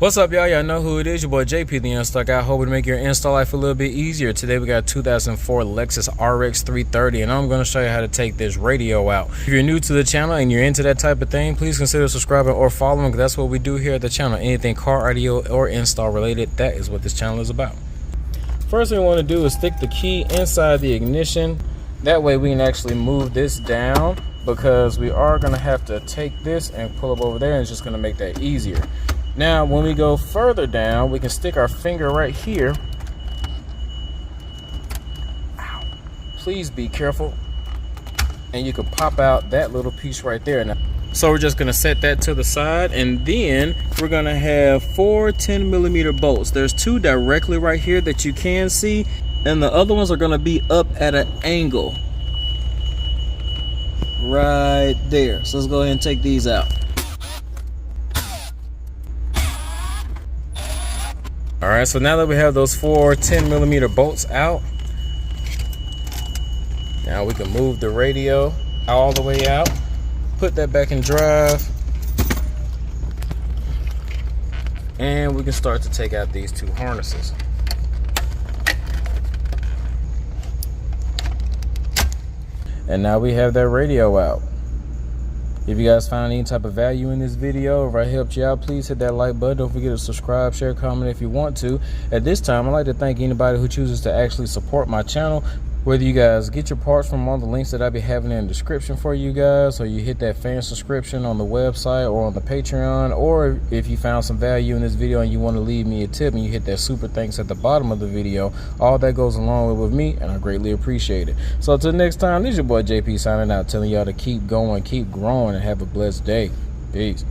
What's up, y'all? Y'all know who it is. Your boy JP, the Install Guy, hoping to make your install life a little bit easier. Today we got 2004 Lexus RX 330, and I'm going to show you how to take this radio out. If you're new to the channel and you're into that type of thing, please consider subscribing or following, because that's what we do here at the channel. Anything car audio or install related, that is what this channel is about. First thing we want to do is stick the key inside the ignition. That way we can actually move this down, because we are going to have to take this and pull up over there, and it's just going to make that easier. Now, when we go further down, we can stick our finger right here. Ow. Please be careful. And you can pop out that little piece right there. Now, so we're just gonna set that to the side, and then we're gonna have 4 10mm bolts. There's 2 directly right here that you can see, and the other ones are gonna be up at an angle. Right there. So let's go ahead and take these out. All right, so now that we have those 4 10mm bolts out, now we can move the radio all the way out, put that back in drive, and we can start to take out these 2 harnesses. And now we have that radio out. If you guys found any type of value in this video, if I helped you out, please hit that like button. Don't forget to subscribe, share, comment if you want to. At this time, I'd like to thank anybody who chooses to actually support my channel. Whether you guys get your parts from all the links that I'll be having in the description for you guys, or you hit that fan subscription on the website or on the Patreon, or if you found some value in this video and you want to leave me a tip and you hit that super thanks at the bottom of the video, all that goes along with me, and I greatly appreciate it. So until next time, this is your boy JP signing out, telling y'all to keep going, keep growing, and have a blessed day. Peace.